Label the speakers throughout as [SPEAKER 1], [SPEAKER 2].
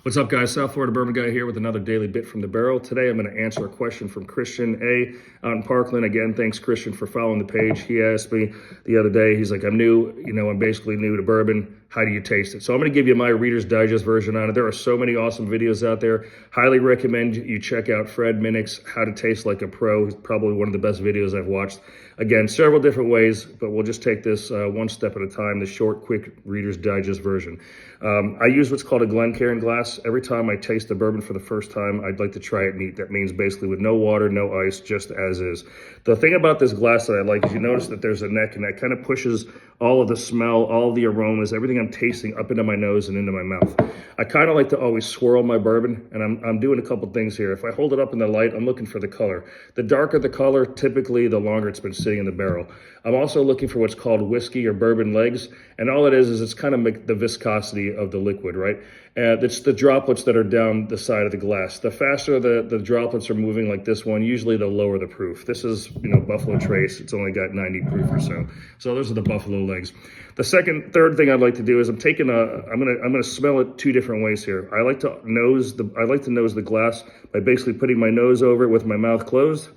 [SPEAKER 1] What's up, guys? South Florida Bourbon Guy here with another daily bit from the barrel. Today, I'm going to answer a question from Christian A. out in Parkland. Again, thanks, Christian, for following the page. He asked me the other day, he's like, I'm new, I'm basically new to bourbon. How do you taste it? So I'm going to give you my Reader's Digest version on it. There are so many awesome videos out there. Highly recommend you check out Fred Minnick's How to Taste Like a Pro. He's probably one of the best videos I've watched. Again, several different ways, but we'll just take this one step at a time, the short, quick Reader's Digest version. I use what's called a Glencairn glass. Every time I taste a bourbon for the first time, I'd like to try it neat. That means basically with no water, no ice, just as is. The thing about this glass that I like is you notice that there's a neck, and that kind of pushes all of the smell, all of the aromas, everything I'm tasting up into my nose and into my mouth. I kind of like to always swirl my bourbon, and I'm doing a couple things here. If I hold it up in the light, I'm looking for the color. The darker the color, typically the longer it's been sitting in the barrel. I'm also looking for what's called whiskey or bourbon legs, and all it is it's kind of the viscosity of the liquid, right? It's the droplets that are down the side of the glass. The faster the droplets are moving like this one, usually the lower the proof. This is, Buffalo Trace. It's only got 90 proof or so. So those are the buffalo legs. The third thing I'd like to do is I'm gonna smell it two different ways here. I like to nose the glass by basically putting my nose over it with my mouth closed.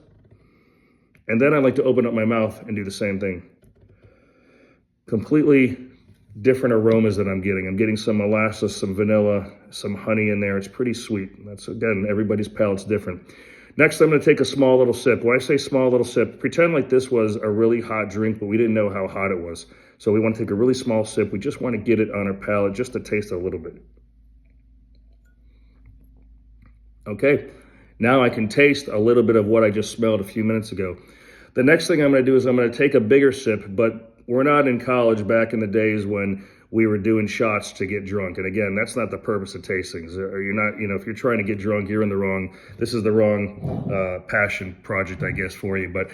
[SPEAKER 1] And then I like to open up my mouth and do the same thing. Completely different aromas that I'm getting. I'm getting some molasses, some vanilla, some honey in there. It's pretty sweet. That's, again, everybody's palate's different. Next, I'm going to take a small little sip. When I say small little sip, pretend like this was a really hot drink, but we didn't know how hot it was. So we want to take a really small sip. We just want to get it on our palate just to taste a little bit. Okay, now I can taste a little bit of what I just smelled a few minutes ago. The next thing I'm going to do is I'm going to take a bigger sip, but we're not in college back in the days when we were doing shots to get drunk. And again, that's not the purpose of tastings. You're not, if you're trying to get drunk, you're in the wrong, this is the wrong passion project, I guess, for you. But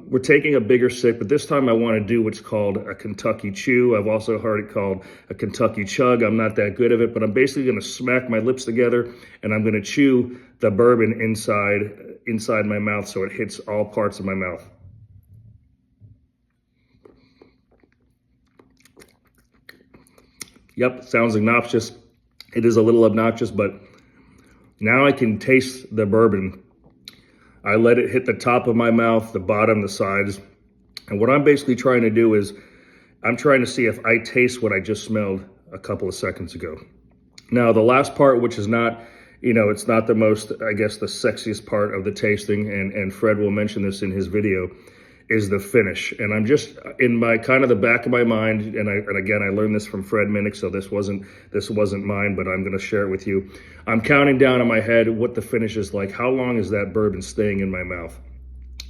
[SPEAKER 1] we're taking a bigger sip, but this time I want to do what's called a Kentucky Chew. I've also heard it called a Kentucky Chug. I'm not that good at it, but I'm basically going to smack my lips together and I'm going to chew the bourbon inside my mouth so it hits all parts of my mouth. Yep, sounds obnoxious. It is a little obnoxious, but now I can taste the bourbon. I let it hit the top of my mouth, the bottom, the sides. And what I'm basically trying to do is I'm trying to see if I taste what I just smelled a couple of seconds ago. Now, the last part, which is not, it's not the most, I guess, the sexiest part of the tasting, and Fred will mention this in his video, is the finish. And I'm just in my kind of the back of my mind, and again I learned this from Fred Minnick, so this wasn't mine, but I'm going to share it with you. I'm counting down in my head what the finish is like. How long is that bourbon staying in my mouth?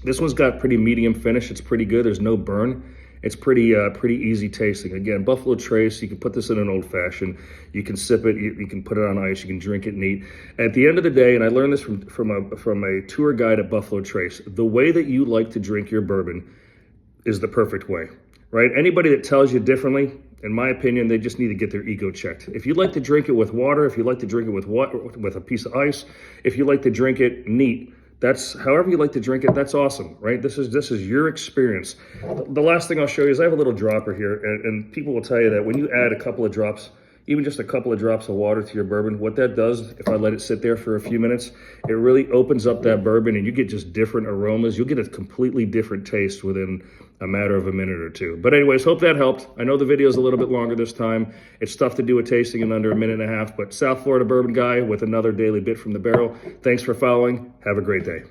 [SPEAKER 1] This one's got pretty medium finish. It's pretty good. There's no burn. It's pretty easy tasting. Again, Buffalo Trace, you can put this in an old fashioned. You can sip it, you can put it on ice, you can drink it neat. At the end of the day, and I learned this from a tour guide at Buffalo Trace, the way that you like to drink your bourbon is the perfect way, right? Anybody that tells you differently, in my opinion, they just need to get their ego checked. If you like to drink it with water, if you like to drink it with a piece of ice, if you like to drink it neat, that's however you like to drink it. That's awesome, right? This is your experience. The last thing I'll show you is I have a little dropper here, and people will tell you that when you add a couple of drops, even just a couple of drops of water to your bourbon, what that does, if I let it sit there for a few minutes, it really opens up that bourbon and you get just different aromas. You'll get a completely different taste within a matter of a minute or two. But anyways, hope that helped. I know the video is a little bit longer this time. It's tough to do a tasting in under a minute and a half, but South Florida Bourbon Guy with another daily bit from the barrel. Thanks for following. Have a great day.